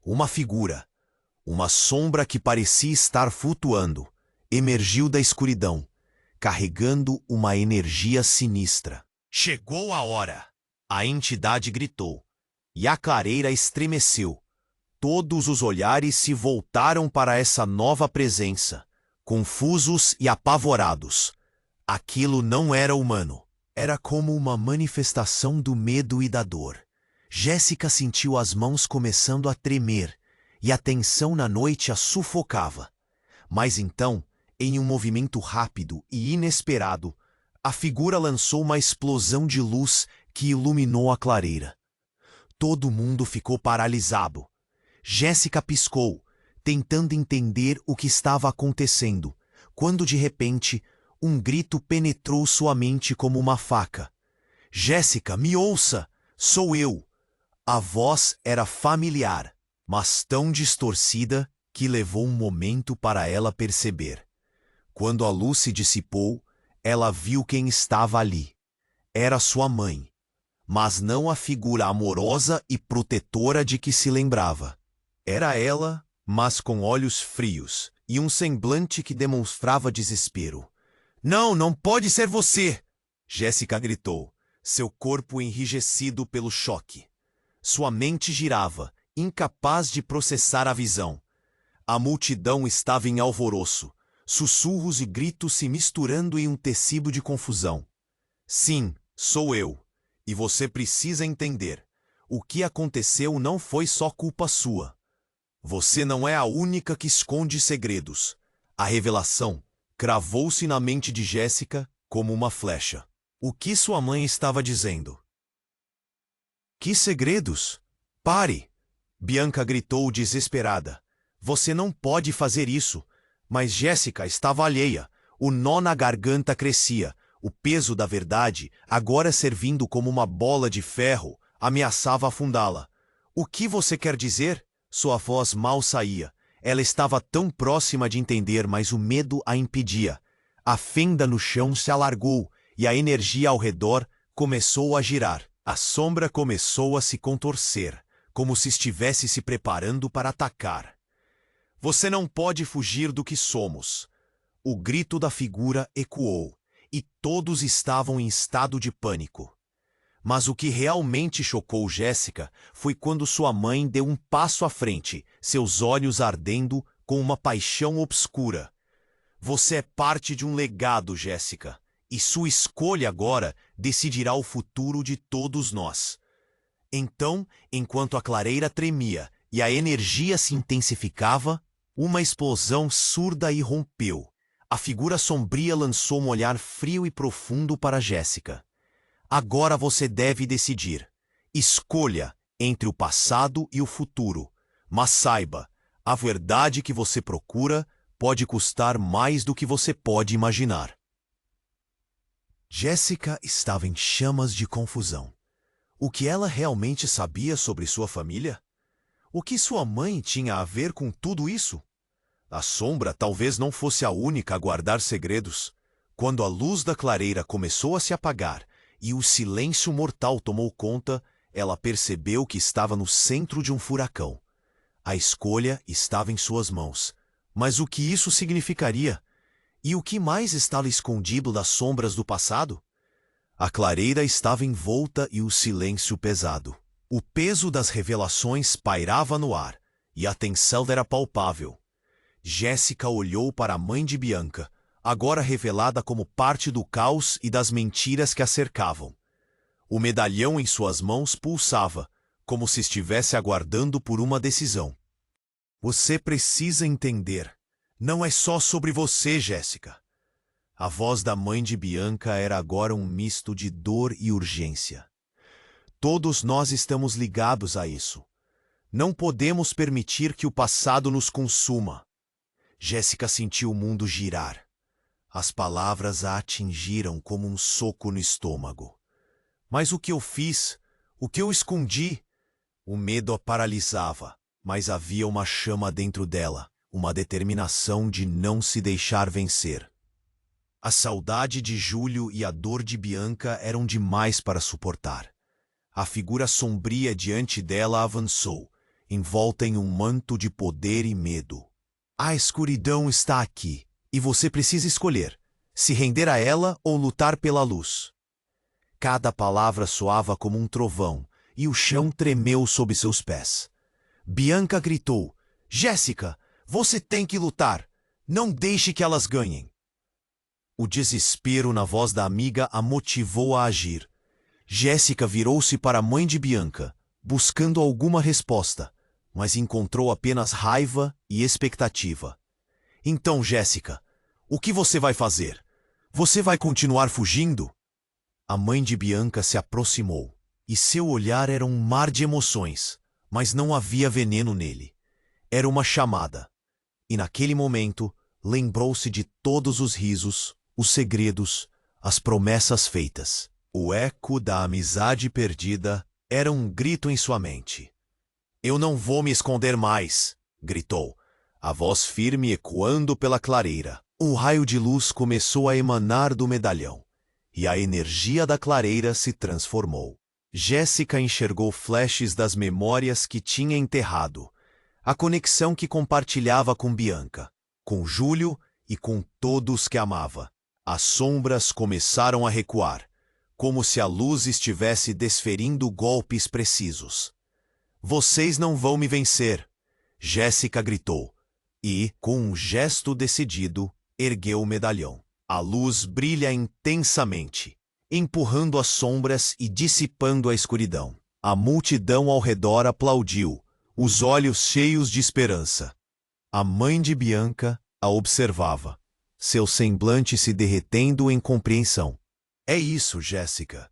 Speaker 1: Uma figura, uma sombra que parecia estar flutuando, emergiu da escuridão, carregando uma energia sinistra. Chegou a hora! A entidade gritou, e a clareira estremeceu. Todos os olhares se voltaram para essa nova presença, confusos e apavorados. Aquilo não era humano. Era como uma manifestação do medo e da dor. Jéssica sentiu as mãos começando a tremer, e a tensão na noite a sufocava. Mas então, em um movimento rápido e inesperado, a figura lançou uma explosão de luz que iluminou a clareira. Todo mundo ficou paralisado. Jéssica piscou, tentando entender o que estava acontecendo, quando de repente um grito penetrou sua mente como uma faca. Jéssica, me ouça! Sou eu! A voz era familiar, mas tão distorcida que levou um momento para ela perceber. Quando a luz se dissipou, ela viu quem estava ali. Era sua mãe, mas não a figura amorosa e protetora de que se lembrava. Era ela, mas com olhos frios e um semblante que demonstrava desespero. Não, não pode ser você! Jéssica gritou, seu corpo enrijecido pelo choque. Sua mente girava, incapaz de processar a visão. A multidão estava em alvoroço, sussurros e gritos se misturando em um tecido de confusão. Sim, sou eu. E você precisa entender. O que aconteceu não foi só culpa sua. Você não é a única que esconde segredos. A revelação cravou-se na mente de Jéssica como uma flecha. O que sua mãe estava dizendo? Que segredos? Pare! Bianca gritou desesperada. Você não pode fazer isso. Mas Jéssica estava alheia. O nó na garganta crescia. O peso da verdade, agora servindo como uma bola de ferro, ameaçava afundá-la. O que você quer dizer? Sua voz mal saía. Ela estava tão próxima de entender, mas o medo a impedia. A fenda no chão se alargou e a energia ao redor começou a girar. A sombra começou a se contorcer, como se estivesse se preparando para atacar. Você não pode fugir do que somos. O grito da figura ecoou, e todos estavam em estado de pânico. Mas o que realmente chocou Jéssica foi quando sua mãe deu um passo à frente, seus olhos ardendo com uma paixão obscura. Você é parte de um legado, Jéssica, e sua escolha agora decidirá o futuro de todos nós. Então, enquanto a clareira tremia e a energia se intensificava, uma explosão surda irrompeu. A figura sombria lançou um olhar frio e profundo para Jéssica. Agora você deve decidir. Escolha entre o passado e o futuro. Mas saiba, a verdade que você procura pode custar mais do que você pode imaginar. Jéssica estava em chamas de confusão. O que ela realmente sabia sobre sua família? O que sua mãe tinha a ver com tudo isso? A sombra talvez não fosse a única a guardar segredos. Quando a luz da clareira começou a se apagar e o silêncio mortal tomou conta, ela percebeu que estava no centro de um furacão. A escolha estava em suas mãos. Mas o que isso significaria? E o que mais estava escondido das sombras do passado? A clareira estava envolta e o silêncio pesado. O peso das revelações pairava no ar, e a tensão era palpável. Jéssica olhou para a mãe de Bianca, agora revelada como parte do caos e das mentiras que a cercavam. O medalhão em suas mãos pulsava, como se estivesse aguardando por uma decisão. Você precisa entender. Não é só sobre você, Jéssica. A voz da mãe de Bianca era agora um misto de dor e urgência. Todos nós estamos ligados a isso. Não podemos permitir que o passado nos consuma. Jéssica sentiu o mundo girar. As palavras a atingiram como um soco no estômago. Mas o que eu fiz? O que eu escondi? O medo a paralisava, mas havia uma chama dentro dela, uma determinação de não se deixar vencer. A saudade de Júlio e a dor de Bianca eram demais para suportar. A figura sombria diante dela avançou, envolta em um manto de poder e medo. A escuridão está aqui, e você precisa escolher, se render a ela ou lutar pela luz. Cada palavra soava como um trovão, e o chão tremeu sob seus pés. Bianca gritou: Jéssica, você tem que lutar! Não deixe que elas ganhem! O desespero na voz da amiga a motivou a agir. Jéssica virou-se para a mãe de Bianca, buscando alguma resposta, mas encontrou apenas raiva e expectativa. Então, Jéssica, o que você vai fazer? Você vai continuar fugindo? A mãe de Bianca se aproximou, e seu olhar era um mar de emoções, mas não havia veneno nele. Era uma chamada. E naquele momento, lembrou-se de todos os risos, os segredos, as promessas feitas. O eco da amizade perdida era um grito em sua mente. Eu não vou me esconder mais, gritou, a voz firme ecoando pela clareira. Um raio de luz começou a emanar do medalhão, e a energia da clareira se transformou. Jéssica enxergou flashes das memórias que tinha enterrado, a conexão que compartilhava com Bianca, com Júlio e com todos que amava. As sombras começaram a recuar, como se a luz estivesse desferindo golpes precisos. Vocês não vão me vencer, Jéssica gritou, e, com um gesto decidido, ergueu o medalhão. A luz brilha intensamente, empurrando as sombras e dissipando a escuridão. A multidão ao redor aplaudiu, os olhos cheios de esperança. A mãe de Bianca a observava, seu semblante se derretendo em compreensão. É isso, Jéssica.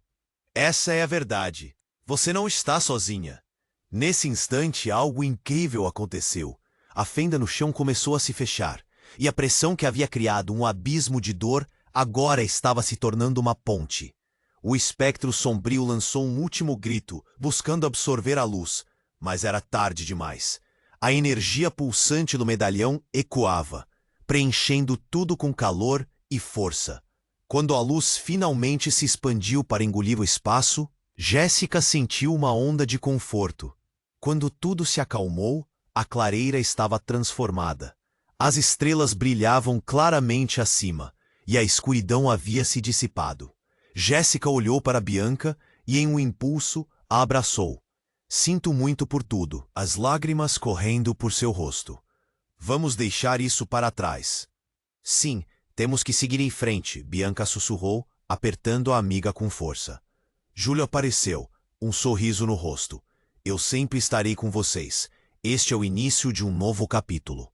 Speaker 1: Essa é a verdade. Você não está sozinha. Nesse instante, algo incrível aconteceu. A fenda no chão começou a se fechar, e a pressão que havia criado um abismo de dor agora estava se tornando uma ponte. O espectro sombrio lançou um último grito, buscando absorver a luz, mas era tarde demais. A energia pulsante do medalhão ecoava, preenchendo tudo com calor e força. Quando a luz finalmente se expandiu para engolir o espaço, Jéssica sentiu uma onda de conforto. Quando tudo se acalmou, a clareira estava transformada. As estrelas brilhavam claramente acima, e a escuridão havia se dissipado. Jéssica olhou para Bianca e, em um impulso, a abraçou. Sinto muito por tudo, as lágrimas correndo por seu rosto. Vamos deixar isso para trás. Sim, temos que seguir em frente, Bianca sussurrou, apertando a amiga com força. Júlio apareceu, um sorriso no rosto. Eu sempre estarei com vocês. Este é o início de um novo capítulo.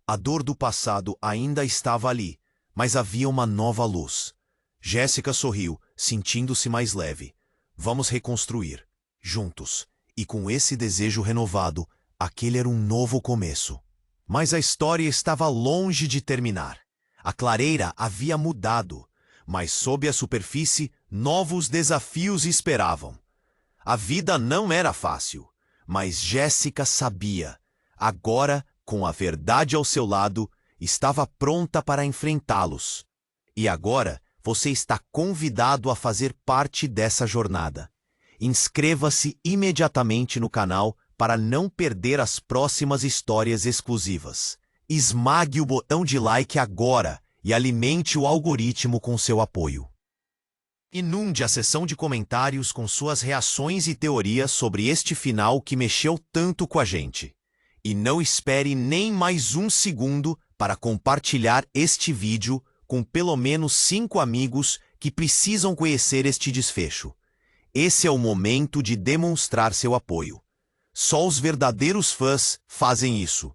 Speaker 1: A dor do passado ainda estava ali, mas havia uma nova luz. Jéssica sorriu, sentindo-se mais leve. Vamos reconstruir, juntos. E com esse desejo renovado, aquele era um novo começo. Mas a história estava longe de terminar. A clareira havia mudado, mas sob a superfície, novos desafios esperavam. A vida não era fácil, mas Jéssica sabia. Agora, com a verdade ao seu lado, estava pronta para enfrentá-los. E agora, você está convidado a fazer parte dessa jornada. Inscreva-se imediatamente no canal para não perder as próximas histórias exclusivas. Esmague o botão de like agora e alimente o algoritmo com seu apoio. Inunde a seção de comentários com suas reações e teorias sobre este final que mexeu tanto com a gente. E não espere nem mais um segundo para compartilhar este vídeo com pelo menos 5 amigos que precisam conhecer este desfecho. Esse é o momento de demonstrar seu apoio. Só os verdadeiros fãs fazem isso.